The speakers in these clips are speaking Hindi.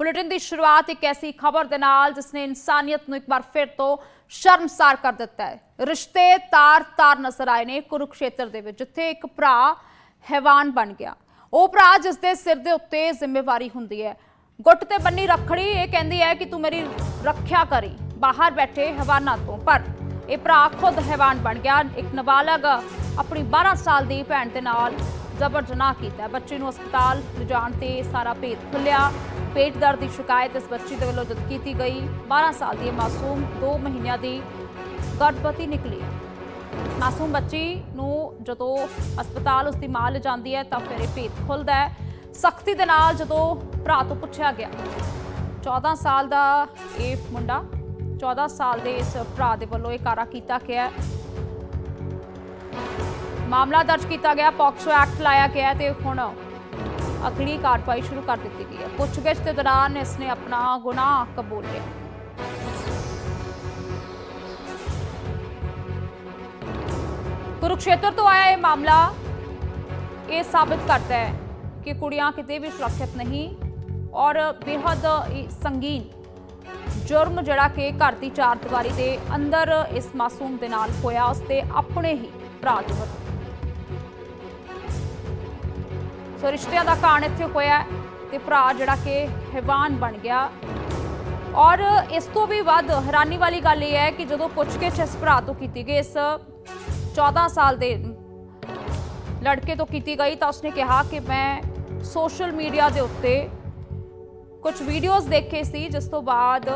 बुलेटिन की शुरुआत एक ऐसी खबर के नाल जिसने इंसानियत को एक बार फिर तो शर्मसार कर दिता है। रिश्ते तार तार नजर आए ने कुरुक्षेत्र दे विच, जिथे एक भरा हैवान बन गया। वो भरा जिसके सिर के उत्ते जिम्मेवारी हुंदी है। गुट ते बन्नी रखड़ी ये कहती है कि तू मेरी रख्या करी बाहर बैठे हैवाना तो, पर यह भरा खुद हैवान बन गया। एक नाबालग अपनी 12 साल की भैन के नाल जबर जनाह किया। बच्ची को अस्पताल लिजाण ते सारा भेद खुलिया। पेट दर्द की शिकायत इस बच्ची के वलों दर्ज की गई। 12 साल की मासूम 2 महीनों की गर्भवती निकली है। मासूम बच्ची नूं जदों अस्पताल उसकी मां ले जाती है तो फिर यह भेद खुलता है। सख्ती के नाल जदों भरा तो पूछा गया, 14 साल का ये मुंडा, 14 साल के इस भरा के वलों यह कारा किया गया। मामला दर्ज किया गया, पॉक्सो एक्ट लाया गया तो हुण अगली कार्रवाई शुरू कर दी गई है। पुछगिछ के दौरान इसने अपना गुनाह कबूल लिया। कुरुक्षेत्र तो आया ये मामला ये साबित करता है कि कुड़ियां किते भी सुरक्षित नहीं और बेहद संगीन जुर्म जड़ा कि घर की चार दीवारी के अंदर इस मासूम के नाल होया, उसते अपने ही भरा दे वल्लों। सो रिश्तियां दा काण इत्थे होया ते भरा जिहड़ा कि हैवान बन गया। और इस तो भी वध हैरानी वाली गल यह है कि जदों पुछगिछ इस भरा तो की गई, इस 14 साल के लड़के तो की गई, तो उसने कहा कि मैं सोशल मीडिया के उत्ते कुछ वीडियोज़ देखे सी, जिस तो बाद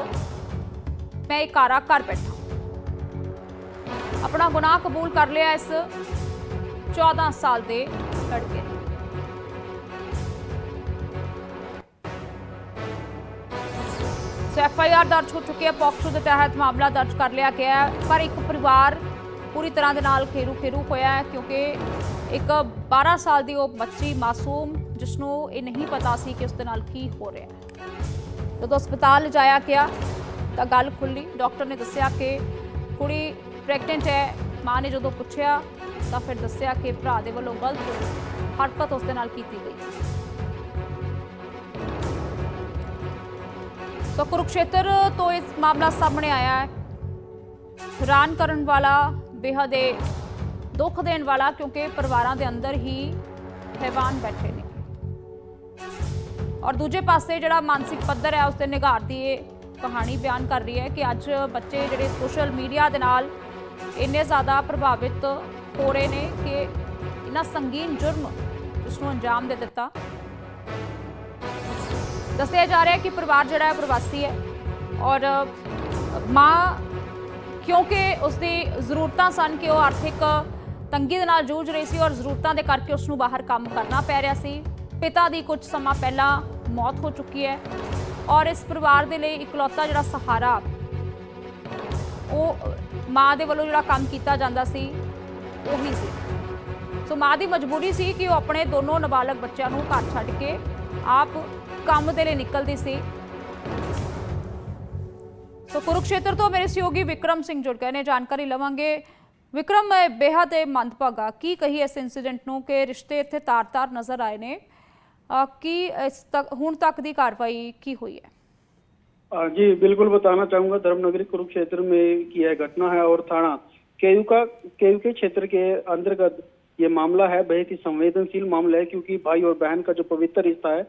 मैं एक कारा घर बैठा, अपना गुनाह कबूल कर लिया इस 14 साल के लड़के ने। FIR दर्ज हो चुकी है, पॉक्सो के तहत मामला दर्ज कर लिया गया है। पर एक परिवार पूरी तरह के नाल खेरू खेरू होया है, क्योंकि एक 12 साल की वो बच्ची मासूम जिसनों ये नहीं पता सी कि उसके नाल की हो रहा है। जब अस्पताल लिजाया गया तो गल खुली। डॉक्टर ने दस्सिया कि कुड़ी प्रैगनेंट है। मां ने जो पूछा तो फिर दस्सिया कि भरा दे वल्लों गलत हरकत उसके नाल की गई। तो कुरुक्षेत्र तो इस मामला सामने आया है, हैरान करने वाला, बेहद दुख देने वाला, क्योंकि परिवारों के अंदर ही हैवान बैठे ने। और दूजे पासे जिहड़ा मानसिक पद्धर है उसके निगार की ये कहानी बयान कर रही है कि अज बच्चे जिहड़े सोशल मीडिया के नाल इन्ने ज़्यादा प्रभावित हो रहे हैं कि इन्ना संगीन जुर्म उसनूं अंजाम दे दिता। दस्सिया जा रहा है कि परिवार जिहड़ा प्रवासी है और मां क्योंकि उसकी जरूरतां सन कि वो आर्थिक तंगी दे नाल जूझ रही सी और जरूरतां दे करके उसनूं बाहर काम करना पै रहा सी। पिता की कुछ समा पहला मौत हो चुकी है और इस परिवार के लिए इकलौता जिहड़ा सहारा वो मां दे वल्लों जिहड़ा काम कीता जांदा सी उही सी। सो मां दी मजबूरी सी कि वो अपने दोनों नाबालग बच्चों नूं घर छड्ड के आप काम के लिए निकलती सी। तो कुरुक्षेत्र तो मेरे सहयोगी विक्रम सिंह जुड़ गए ने, जानकारी लवांगे। विक्रम, बेहद मंदभागा की कही इस इंसीडेंट नूं कि रिश्ते इत्थे तार तार नज़र आए ने, कि इस तक हुण तक की कार्रवाई की हुई है? जी बिल्कुल बताना चाहूंगा। धर्मनगरी कुरुक्षेत्र में की यह घटना है और थाना केयू के क्षेत्र के अंतर्गत ये मामला है। बेहद ही संवेदनशील मामला है, क्योंकि भाई और बहन का जो पवित्र रिश्ता है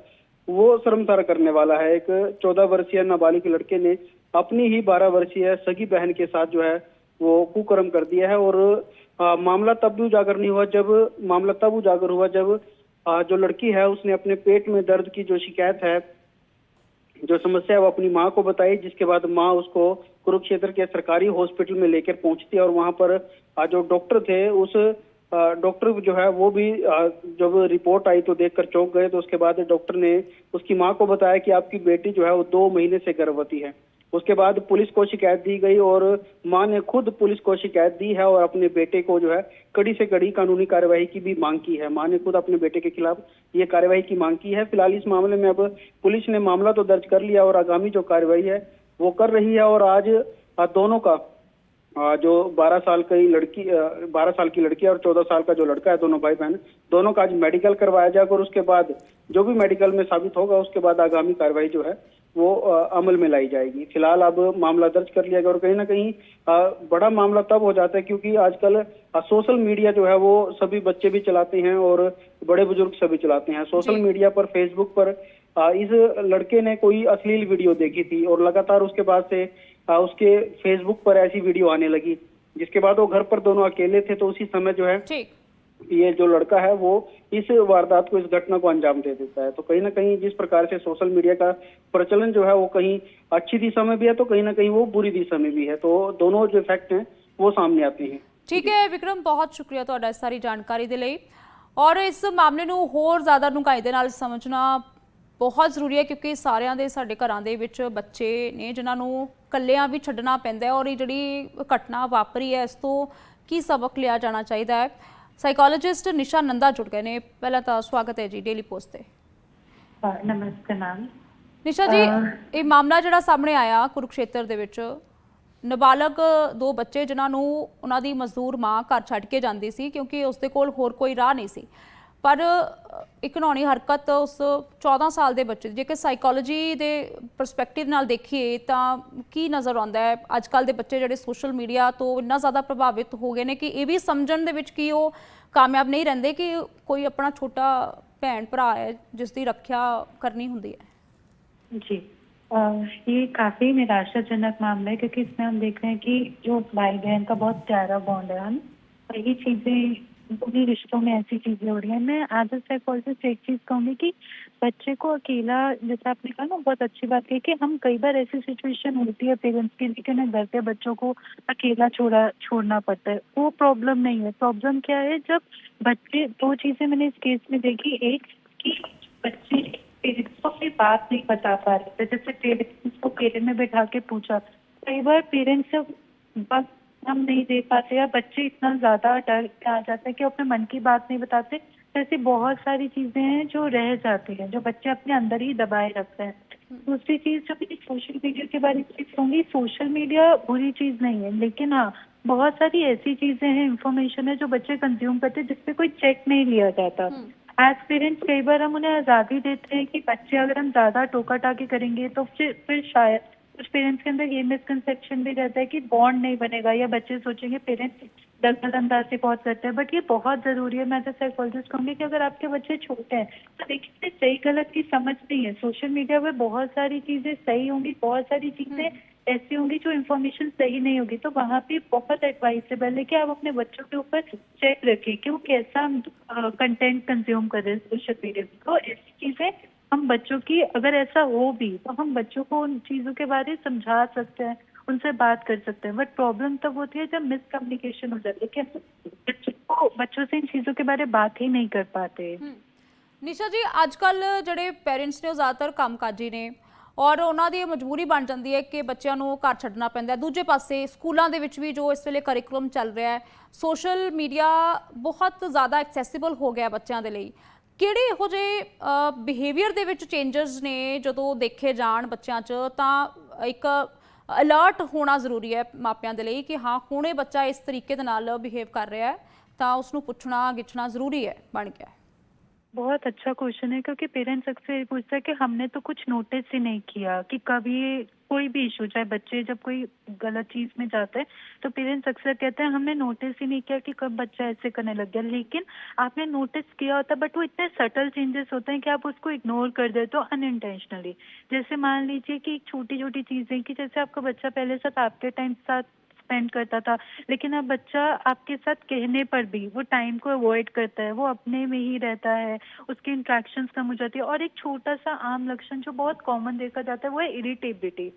वो शर्मसार करने वाला है। एक 14 वर्षीय नाबालिग लड़के ने अपनी ही 12 वर्षीय सगी बहन के साथ जो है वो कुकर्म कर दिया है। और मामला तब उजागर हुआ जब जो लड़की है उसने अपने पेट में दर्द की जो शिकायत है, जो समस्या है, वो अपनी मां को बताई, जिसके बाद मां उसको कुरुक्षेत्र के सरकारी हॉस्पिटल में लेकर पहुंचती है। और वहां पर जो डॉक्टर थे उस डॉक्टर जो है वो भी जब रिपोर्ट आई तो देखकर चौंक गए। तो उसके बाद डॉक्टर ने उसकी मां को बताया कि आपकी बेटी जो है वो 2 महीने से गर्भवती है। उसके बाद पुलिस को शिकायत दी गई और मां ने खुद पुलिस को शिकायत दी है और अपने बेटे को जो है कड़ी से कड़ी कानूनी कार्यवाही की भी मांग की है। मां ने खुद अपने बेटे के खिलाफ ये कार्यवाही की मांग की है। फिलहाल इस मामले में अब पुलिस ने मामला तो दर्ज कर लिया और आगामी जो कार्यवाही है वो कर रही है। और आज दोनों का जो 12 साल की लड़की 12 साल की लड़की और 14 साल का जो लड़का है, दोनों भाई बहन, दोनों का आज मेडिकल करवाया जाएगा और उसके बाद जो भी मेडिकल में साबित होगा उसके बाद आगामी कार्रवाई जो है वो अमल में लाई जाएगी। फिलहाल अब मामला दर्ज कर लिया गया और कहीं ना कहीं बड़ा मामला तब हो जाता है क्योंकि आजकल सोशल मीडिया जो है वो सभी बच्चे भी चलाते हैं और बड़े बुजुर्ग सभी चलाते हैं। सोशल मीडिया पर, फेसबुक पर इस लड़के ने कोई अश्लील वीडियो देखी थी और लगातार उसके बाद से उसके फेसबुक पर ऐसी वीडियो आने लगी, जिसके बाद वो घर पर दोनों अकेले थे। तो उसी समय जो है ठीक। ये जो लड़का है वो इस वारदात को, इस घटना को अंजाम दे देता है। तो कहीं ना कहीं जिस प्रकार से सोशल मीडिया का प्रचलन जो है वो कहीं अच्छी दिशा में भी है तो कहीं ना कहीं वो बुरी दिशा में भी है। तो दोनों जो फैक्ट हैं वो सामने आते हैं। ठीक है विक्रम, बहुत शुक्रिया ਤੁਹਾਡਾ ਸਾਰੀ ਜਾਣਕਾਰੀ ਦੇ ਲਈ। ਔਰ ਇਸ ਮਾਮਲੇ ਨੂੰ ਹੋਰ ਜ਼ਿਆਦਾ ਡੂੰਘਾਈ ਦੇ ਨਾਲ ਸਮਝਣਾ ਬਹੁਤ ਜ਼ਰੂਰੀ ਹੈ ਕਿਉਂਕਿ ਸਾਰਿਆਂ ਦੇ ਸਾਡੇ ਘਰਾਂ ਦੇ ਵਿੱਚ ਬੱਚੇ ਨੇ ਜਿਨ੍ਹਾਂ ਨੂੰ ਇਕੱਲਿਆਂ ਵੀ ਛੱਡਣਾ ਪੈਂਦਾ ਹੈ ਔਰ ਇਹ ਜਿਹੜੀ ਘਟਨਾ ਵਾਪਰੀ ਹੈ ਇਸ ਤੋਂ ਕੀ ਸਬਕ ਲਿਆ ਜਾਣਾ ਚਾਹੀਦਾ ਹੈ। ਸਾਈਕੋਲੋਜਿਸਟ ਨਿਸ਼ਾ ਨੰਦਾ ਜੁੜ ਗਏ ਨੇ। ਪਹਿਲਾਂ ਤਾਂ ਸਵਾਗਤ ਹੈ ਜੀ ਡੇਲੀ ਪੋਸਟ ਤੇ। ਨਮਸਤੇ ਮੈਮ। ਨਿਸ਼ਾ ਜੀ, ਇਹ ਮਾਮਲਾ ਜਿਹੜਾ ਸਾਹਮਣੇ ਆਇਆ ਕੁਰੂਕਸ਼ੇਤਰ ਦੇ ਵਿੱਚ, ਨਾਬਾਲਗ ਦੋ ਬੱਚੇ ਜਿਨ੍ਹਾਂ ਨੂੰ ਉਹਨਾਂ ਦੀ ਮਜ਼ਦੂਰ ਮਾਂ ਘਰ ਛੱਡ ਕੇ ਜਾਂਦੀ ਸੀ ਕਿਉਂਕਿ ਉਸਦੇ ਕੋਲ ਹੋਰ ਕੋਈ ਰਾਹ ਨਹੀਂ ਸੀ, ਪਰ ਇੱਕ ਘਿਨੌਣੀ ਹਰਕਤ ਉਸ 14 ਸਾਲ ਦੇ ਬੱਚੇ ਦੀ, ਜੇਕਰ ਸਾਈਕੋਲੋਜੀ ਦੇ ਪਰਸਪੈਕਟਿਵ ਨਾਲ ਦੇਖੀਏ ਤਾਂ ਕੀ ਨਜ਼ਰ ਆਉਂਦਾ ਹੈ? ਅੱਜ ਕੱਲ੍ਹ ਦੇ ਬੱਚੇ ਜਿਹੜੇ ਸੋਸ਼ਲ ਮੀਡੀਆ ਤੋਂ ਇੰਨਾ ਜ਼ਿਆਦਾ ਪ੍ਰਭਾਵਿਤ ਹੋ ਗਏ ਨੇ ਕਿ ਇਹ ਵੀ ਸਮਝਣ ਦੇ ਵਿੱਚ ਕਿ ਉਹ ਕਾਮਯਾਬ ਨਹੀਂ ਰਹਿੰਦੇ ਕਿ ਕੋਈ ਆਪਣਾ ਛੋਟਾ ਭੈਣ ਭਰਾ ਹੈ ਜਿਸ ਦੀ ਰੱਖਿਆ ਕਰਨੀ ਹੁੰਦੀ ਹੈ। जी, ये काफी निराशाजनक मामला है क्योंकि इसमें हम देख रहे हैं कि जो भाई बहन का बहुत प्यारा बॉन्ड है, हम वही चीजें पूरी रिश्तों में ऐसी चीजें हो रही हैं। मैं एज अ साइकोलॉजिस्ट एक चीज कहूंगी कि बच्चे को अकेला, जैसे आपने कहा ना, बहुत अच्छी बात है कि हम कई बार ऐसी सिचुएशन होती है पेरेंट्स की कि उन्हें घर पे बच्चों को अकेला छोड़ना पड़ता है। वो प्रॉब्लम नहीं है। प्रॉब्लम क्या है, जब बच्चे, दो चीजें मैंने इस केस में देखी। एक कि बच्चे पेरेंट्स को अपनी बात नहीं बता पा रहे थे, जैसे पेरेंट्स को पेरेंट में बैठा के पूछा। कई बार पेरेंट्स से वक्त हम नहीं दे पाते या बच्चे इतना ज्यादा डर के आ जाते हैं कि अपने मन की बात नहीं बताते। ऐसी बहुत सारी चीजें हैं जो रह जाती हैं, जो बच्चे अपने अंदर ही दबाए रखते हैं। दूसरी चीज जो मैं सोशल मीडिया के बारे में कहूंगी, सोशल मीडिया बुरी चीज नहीं है, लेकिन हाँ बहुत सारी ऐसी चीजें हैं, इंफॉर्मेशन है जो बच्चे कंज्यूम करते हैं जिसपे कोई चेक नहीं लिया जाता। एज पेरेंट्स कई बार हम उन्हें आज़ादी देते हैं कि बच्चे अगर हम ज़्यादा टोका टाकी करेंगे तो फिर शायद कुछ पेरेंट्स के अंदर ये मिसकंसेप्शन भी रहता है कि बॉन्ड नहीं बनेगा या बच्चे सोचेंगे पेरेंट्स दखल अंदाजी बहुत करते हैं। बट ये बहुत ज़रूरी है। मैं तो साइकोलॉजिस्ट कहूँगी कि अगर आपके बच्चे छोटे हैं तो देखिए, सही गलत की समझ नहीं है। सोशल मीडिया पे बहुत सारी चीज़ें सही होंगी, बहुत सारी चीज़ें ऐसी होंगी जो इन्फॉर्मेशन सही नहीं होगी। तो वहाँ पे बहुत एडवाइसेबल है कि आप अपने बच्चों के ऊपर चेक रखें कि वो कैसा कंटेंट कंज्यूम कर रहे हैं सोशल मीडिया पे। तो ऐसी चीजें हम बच्चों की, अगर ऐसा हो भी तो हम बच्चों को उन चीजों के बारे में समझा सकते हैं, उनसे बात कर सकते हैं। बट प्रॉब्लम तब होती है जब मिसकम्युनिकेशन हो जाती है कि बच्चों से इन चीजों के बारे में बात ही नहीं कर पाते। निशा जी, अजकल ਜਿਹੜੇ पेरेंट्स ने ज़्यादातर कामकाजी ने ਔਰ ਉਹਨਾਂ ਦੀ ਮਜਬੂਰੀ ਬਣ ਜਾਂਦੀ ਹੈ ਕਿ ਬੱਚਿਆਂ ਨੂੰ ਘਰ ਛੱਡਣਾ ਪੈਂਦਾ। ਦੂਜੇ ਪਾਸੇ ਸਕੂਲਾਂ ਦੇ ਵਿੱਚ ਵੀ ਜੋ ਇਸ ਵੇਲੇ ਕਰਿਕੂਲਮ ਚੱਲ ਰਿਹਾ ਹੈ, ਸੋਸ਼ਲ ਮੀਡੀਆ ਬਹੁਤ ਜ਼ਿਆਦਾ ਐਕਸੈਸਿਬਲ ਹੋ ਗਿਆ ਬੱਚਿਆਂ ਦੇ ਲਈ। ਕਿਹੜੇ ਇਹੋ ਜਿਹੇ ਬਿਹੇਵੀਅਰ ਦੇ ਵਿੱਚ ਚੇਂਜਸ ਨੇ ਜਦੋਂ ਦੇਖੇ ਜਾਣ ਬੱਚਿਆਂ 'ਚ, ਤਾਂ ਇੱਕ ਅਲਰਟ ਹੋਣਾ ਜ਼ਰੂਰੀ ਹੈ ਮਾਪਿਆਂ ਦੇ ਲਈ ਕਿ ਹਾਂ ਹੁਣ ਇਹ ਬੱਚਾ ਇਸ ਤਰੀਕੇ ਦੇ ਨਾਲ ਬਿਹੇਵ ਕਰ ਰਿਹਾ ਹੈ ਤਾਂ ਉਸ ਨੂੰ ਪੁੱਛਣਾ ਗਿੱਛਣਾ ਜ਼ਰੂਰੀ ਹੈ ਬਣ ਗਿਆ। बहुत अच्छा क्वेश्चन है क्योंकि पेरेंट्स अक्सर ये पूछता है कि हमने तो कुछ नोटिस ही नहीं किया कि कभी कोई भी इशू, चाहे बच्चे जब कोई गलत चीज में जाते हैं तो पेरेंट्स अक्सर कहते हैं हमने नोटिस ही नहीं किया कि कब बच्चा ऐसे करने लग गया। लेकिन आपने नोटिस किया होता है, बट वो इतने सटल चेंजेस होते हैं कि आप उसको इग्नोर कर देते हो अनइंटेंशनली। जैसे मान लीजिए कि छोटी छोटी चीजें, कि जैसे आपका बच्चा पहले साथ आपके टाइम साथ स्पेंड करता था, लेकिन अब बच्चा आपके साथ कहने पर भी वो टाइम को अवॉइड करता है, वो अपने में ही रहता है, उसकी इंट्रैक्शंस कम हो जाती है। और एक छोटा सा आम लक्षण जो बहुत कॉमन देखा जाता है वो है इरिटेबिलिटी।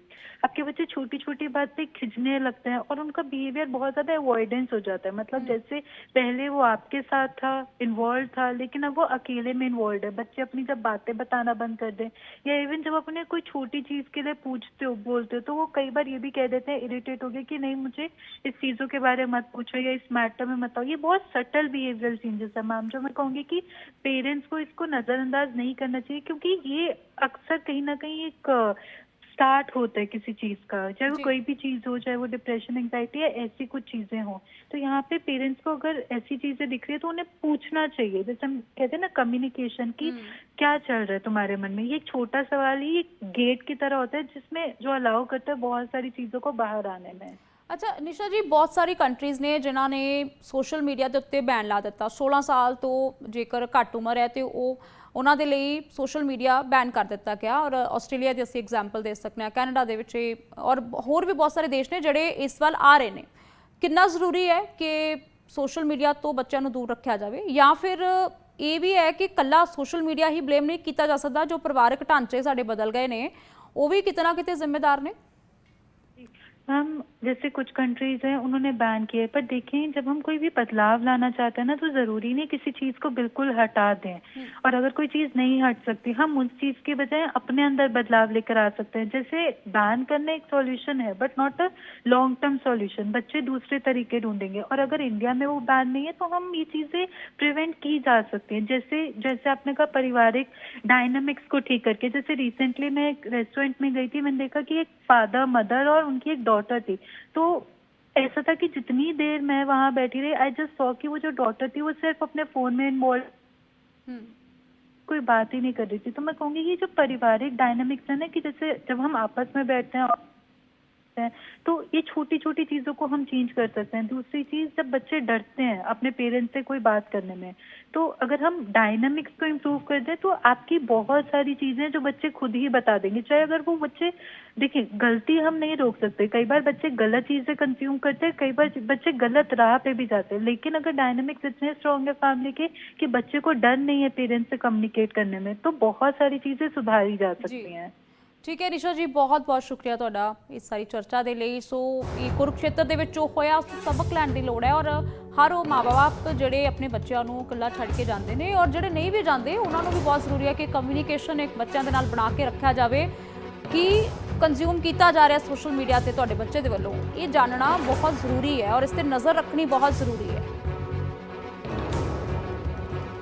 आपके बच्चे छोटी छोटी बात पे खिंचने लगते हैं और उनका बिहेवियर बहुत ज्यादा अवॉइडेंस हो जाता है। मतलब जैसे पहले वो आपके साथ था, इन्वॉल्व था, लेकिन अब वो अकेले में इन्वॉल्व है। बच्चे अपनी जब बातें बताना बंद कर दें या इवन जब अपने कोई छोटी चीज के लिए पूछते हो, बोलते हो, तो वो कई बार ये भी कह देते हैं इरिटेट हो गए कि नहीं मुझे इस चीजों के बारे में मत पूछो या इस मैटर में मत आओ। ये बहुत सटल बिहेवियरल चेंजेस है मैम, जो मैं कहूंगी कि पेरेंट्स को इसको नजरअंदाज नहीं करना चाहिए क्योंकि ये अक्सर कहीं ना कहीं एक स्टार्ट होता है किसी चीज का, चाहे वो जी। कोई भी चीज हो, चाहे वो डिप्रेशन, एंग्जाइटी या ऐसी कुछ चीजें हो, तो यहाँ पे पेरेंट्स को अगर ऐसी चीजें दिख रही है तो उन्हें पूछना चाहिए। जैसे हम कहते हैं ना कम्युनिकेशन की, क्या चल रहा है तुम्हारे मन में, ये एक छोटा सवाल ही एक गेट की तरह होता है जिसमें जो अलाउ करता है बहुत सारी चीजों को बाहर आने में। ਅੱਛਾ ਨਿਸ਼ਾ ਜੀ, ਬਹੁਤ ਸਾਰੀ ਕੰਟਰੀਜ਼ ਨੇ ਜਿਨ੍ਹਾਂ ਨੇ ਸੋਸ਼ਲ ਮੀਡੀਆ ਦੇ ਉੱਤੇ ਬੈਨ ਲਾ ਦਿੱਤਾ। 16 ਸਾਲ ਤੋਂ ਜੇਕਰ ਘੱਟ ਉਮਰ ਹੈ ਤੇ ਉਹਨਾਂ ਦੇ ਲਈ ਸੋਸ਼ਲ ਮੀਡੀਆ ਬੈਨ ਕਰ ਦਿੱਤਾ ਗਿਆ। ਔਰ ਆਸਟ੍ਰੇਲੀਆ ਦੀ ਅਸੀਂ ਐਗਜ਼ਾਮਪਲ ਦੇ ਸਕਦੇ ਹਾਂ, ਕੈਨੇਡਾ ਦੇ ਵਿੱਚ ਔਰ ਹੋਰ ਵੀ ਬਹੁਤ ਸਾਰੇ ਦੇਸ਼ ਨੇ ਜਿਹੜੇ ਇਸ ਵੱਲ ਆ ਰਹੇ ਨੇ। ਕਿੰਨਾ ਜ਼ਰੂਰੀ ਹੈ ਕਿ ਸੋਸ਼ਲ ਮੀਡੀਆ ਤੋਂ ਬੱਚਿਆਂ ਨੂੰ ਦੂਰ ਰੱਖਿਆ ਜਾਵੇ, ਜਾਂ ਫਿਰ ਇਹ ਵੀ ਹੈ ਕਿ ਇਕੱਲਾ ਸੋਸ਼ਲ ਮੀਡੀਆ ਹੀ ਬਲੇਮ ਨਹੀਂ ਕੀਤਾ ਜਾ ਸਕਦਾ, ਜੋ ਪਰਿਵਾਰਕ ਢਾਂਚੇ ਸਾਡੇ ਬਦਲ ਗਏ ਨੇ ਉਹ ਵੀ ਕਿਤੇ ਨਾ ਕਿਤੇ ਜ਼ਿੰਮੇਦਾਰ ਨੇ? हम जैसे कुछ कंट्रीज हैं उन्होंने बैन किए, पर देखें जब हम कोई भी बदलाव लाना चाहते हैं ना तो जरूरी नहीं किसी चीज को बिल्कुल हटा दें। और अगर कोई चीज नहीं हट सकती, हम उस चीज के बजाय अपने अंदर बदलाव लेकर आ सकते हैं। जैसे बैन करना एक सॉल्यूशन है but not a long term solution. बच्चे दूसरे तरीके ढूंढेंगे, और अगर इंडिया में वो बैन नहीं है तो हम ये चीजें प्रिवेंट की जा सकती हैं। जैसे जैसे आपने कहा पारिवारिक डायनामिक्स को ठीक करके, जैसे रिसेंटली मैं एक रेस्टोरेंट में गई थी, मैंने देखा कि एक फादर, मदर और उनकी एक डॉटर थी। तो ऐसा था कि जितनी देर मैं वहां बैठी रही, आई जस्ट सॉ कि वो जो डॉटर थी वो सिर्फ अपने फोन में इन्वॉल्व, कोई बात ही नहीं कर रही थी। तो मैं कहूंगी ये जो पारिवारिक डायनामिक्स है ना, कि जैसे जब हम आपस में बैठते हैं तो ये छोटी छोटी चीजों को हम चेंज कर सकते हैं। दूसरी चीज, जब बच्चे डरते हैं अपने पेरेंट्स से कोई बात करने में, तो अगर हम डायनामिक्स को इम्प्रूव कर दें तो आपकी बहुत सारी चीजें जो बच्चे खुद ही बता देंगे। चाहे अगर वो बच्चे, देखिए गलती हम नहीं रोक सकते, कई बार बच्चे गलत चीजें कंज्यूम करते हैं, कई बार बच्चे गलत राह पे भी जाते हैं, लेकिन अगर डायनामिक्स इतने स्ट्रांग है फैमिली के कि बच्चे को डर नहीं है पेरेंट्स से कम्युनिकेट करने में, तो बहुत सारी चीजें सुधारी जा सकती हैं। ठीक है निशा जी, बहुत बहुत शुक्रिया ਤੁਹਾਡਾ ਇਸ ਸਾਰੀ ਚਰਚਾ ਦੇ ਲਈ। ਸੋ ਇਹ ਕੁਰੂਕਸ਼ੇਤਰ ਦੇ ਵਿੱਚ ਜੋ ਹੋਇਆ ਉਸ ਤੋਂ ਸਬਕ ਲੈਣ ਦੀ ਲੋੜ ਹੈ, ਔਰ ਹਰ ਉਹ ਮਾਂ-ਬਾਪ ਜਿਹੜੇ ਆਪਣੇ ਬੱਚਿਆਂ ਨੂੰ ਇਕੱਲਾ ਛੱਡ ਕੇ ਜਾਂਦੇ ਨੇ, ਔਰ ਜਿਹੜੇ ਨਹੀਂ ਵੀ ਜਾਂਦੇ ਉਹਨਾਂ ਨੂੰ ਵੀ ਬਹੁਤ ਜ਼ਰੂਰੀ ਹੈ ਕਿ ਕਮਿਊਨੀਕੇਸ਼ਨ ਇੱਕ ਬੱਚਿਆਂ ਦੇ ਨਾਲ ਬਣਾ ਕੇ ਰੱਖਿਆ ਜਾਵੇ ਕਿ ਕੰਜ਼ਿਊਮ ਕੀਤਾ ਜਾ ਰਿਹਾ ਸੋਸ਼ਲ ਮੀਡੀਆ ਤੇ ਤੁਹਾਡੇ ਬੱਚੇ ਦੇ ਵੱਲੋਂ, ਇਹ ਜਾਣਨਾ ਬਹੁਤ ਜ਼ਰੂਰੀ ਹੈ ਔਰ ਇਸ ਤੇ ਨਜ਼ਰ ਰੱਖਣੀ ਬਹੁਤ ਜ਼ਰੂਰੀ ਹੈ।